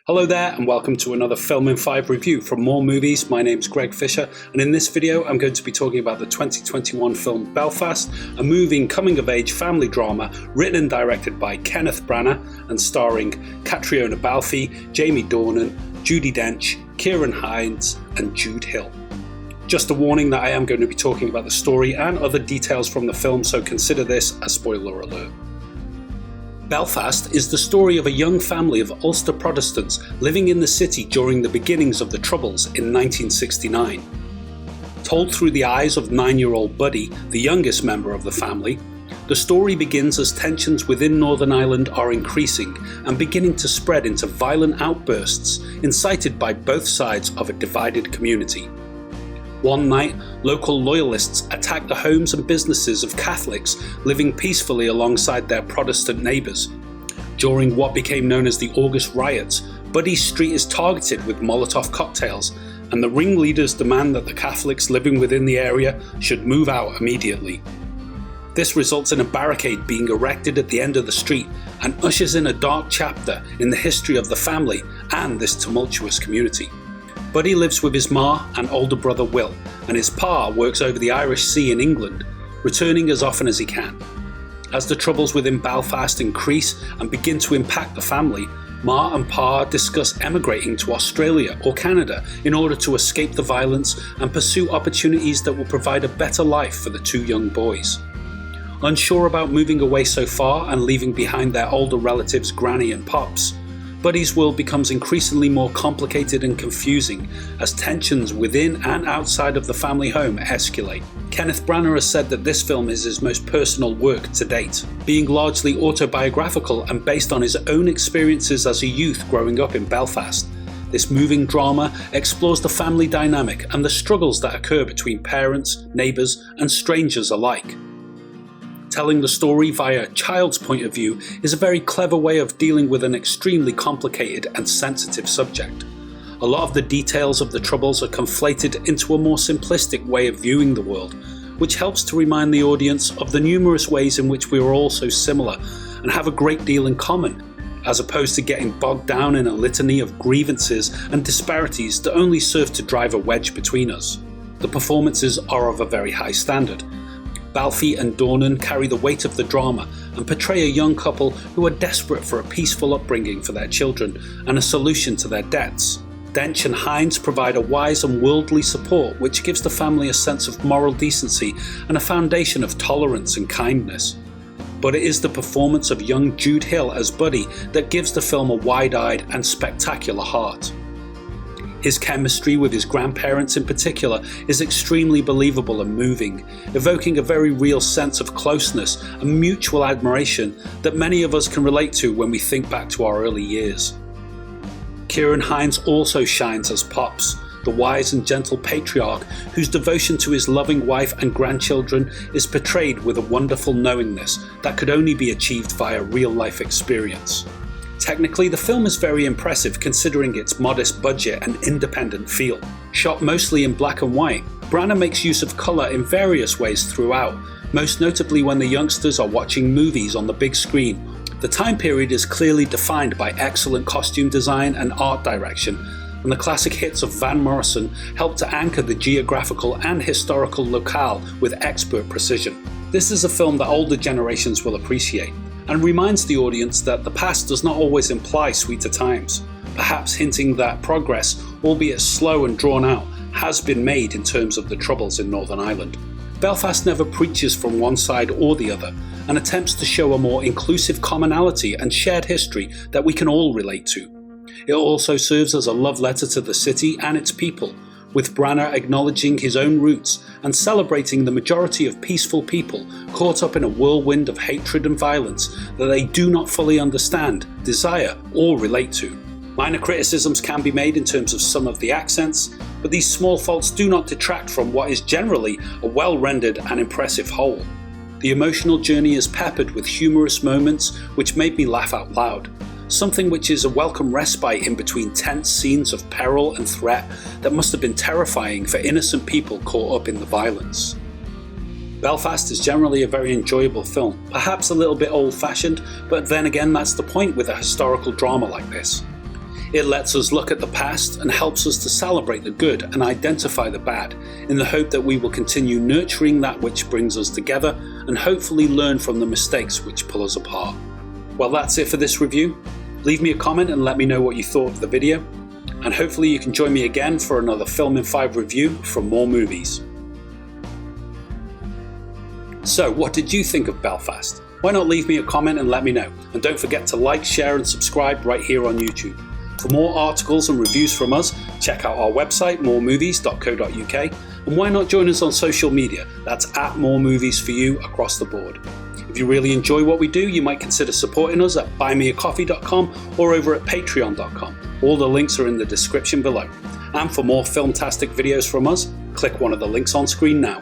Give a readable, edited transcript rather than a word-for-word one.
Hello there and welcome to another Film in 5 review from More Movies. My name's Greg Fisher and in this video I'm going to be talking about the 2021 film Belfast, a moving coming-of-age family drama written and directed by Kenneth Branagh and starring Caitriona Balfe, Jamie Dornan, Judi Dench, Ciaran, Hinds and Jude Hill. Just a warning that I am going to be talking about the story and other details from the film, so consider this a spoiler alert. Belfast is the story of a young family of Ulster Protestants living in the city during the beginnings of the Troubles in 1969. Told through the eyes of 9-year-old Buddy, the youngest member of the family, the story begins as tensions within Northern Ireland are increasing and beginning to spread into violent outbursts incited by both sides of a divided community. One night, local loyalists attacked the homes and businesses of Catholics living peacefully alongside their Protestant neighbours. During what became known as the August Riots, Buddy Street is targeted with Molotov cocktails, and the ringleaders demand that the Catholics living within the area should move out immediately. This results in a barricade being erected at the end of the street and ushers in a dark chapter in the history of the family and this tumultuous community. Buddy lives with his ma and older brother Will, and his pa works over the Irish Sea in England, returning as often as he can. As the troubles within Belfast increase and begin to impact the family, ma and pa discuss emigrating to Australia or Canada in order to escape the violence and pursue opportunities that will provide a better life for the two young boys. Unsure about moving away so far and leaving behind their older relatives Granny and Pops, Buddy's world becomes increasingly more complicated and confusing as tensions within and outside of the family home escalate. Kenneth Branagh has said that this film is his most personal work to date, being largely autobiographical and based on his own experiences as a youth growing up in Belfast. This moving drama explores the family dynamic and the struggles that occur between parents, neighbours and strangers alike. Telling the story via a child's point of view is a very clever way of dealing with an extremely complicated and sensitive subject. A lot of the details of the Troubles are conflated into a more simplistic way of viewing the world, which helps to remind the audience of the numerous ways in which we are all so similar and have a great deal in common, as opposed to getting bogged down in a litany of grievances and disparities that only serve to drive a wedge between us. The performances are of a very high standard. Balfe and Dornan carry the weight of the drama and portray a young couple who are desperate for a peaceful upbringing for their children and a solution to their debts. Dench and Hinds provide a wise and worldly support which gives the family a sense of moral decency and a foundation of tolerance and kindness. But it is the performance of young Jude Hill as Buddy that gives the film a wide-eyed and spectacular heart. His chemistry with his grandparents in particular is extremely believable and moving, evoking a very real sense of closeness and mutual admiration that many of us can relate to when we think back to our early years. Ciaran Hinds also shines as Pops, the wise and gentle patriarch whose devotion to his loving wife and grandchildren is portrayed with a wonderful knowingness that could only be achieved via real-life experience. Technically, the film is very impressive considering its modest budget and independent feel. Shot mostly in black and white, Branagh makes use of colour in various ways throughout, most notably when the youngsters are watching movies on the big screen. The time period is clearly defined by excellent costume design and art direction, and the classic hits of Van Morrison help to anchor the geographical and historical locale with expert precision. This is a film that older generations will appreciate, and reminds the audience that the past does not always imply sweeter times, perhaps hinting that progress, albeit slow and drawn out, has been made in terms of the Troubles in Northern Ireland. Belfast never preaches from one side or the other, and attempts to show a more inclusive commonality and shared history that we can all relate to. It also serves as a love letter to the city and its people, with Branagh acknowledging his own roots and celebrating the majority of peaceful people caught up in a whirlwind of hatred and violence that they do not fully understand, desire, or relate to. Minor criticisms can be made in terms of some of the accents, but these small faults do not detract from what is generally a well-rendered and impressive whole. The emotional journey is peppered with humorous moments which made me laugh out loud, something which is a welcome respite in between tense scenes of peril and threat that must have been terrifying for innocent people caught up in the violence. Belfast is generally a very enjoyable film, perhaps a little bit old-fashioned, but then again that's the point with a historical drama like this. It lets us look at the past and helps us to celebrate the good and identify the bad, in the hope that we will continue nurturing that which brings us together and hopefully learn from the mistakes which pull us apart. Well, that's it for this review. Leave me a comment and let me know what you thought of the video, and hopefully you can join me again for another Film in 5 review from More Movies. So, what did you think of Belfast? Why not leave me a comment and let me know, and don't forget to like, share and subscribe right here on YouTube. For more articles and reviews from us, check out our website moremovies.co.uk, and why not join us on social media? That's @moremoviesforyou across the board. If you really enjoy what we do, you might consider supporting us at buymeacoffee.com or over at patreon.com. All the links are in the description below. And for more filmtastic videos from us, click one of the links on screen now.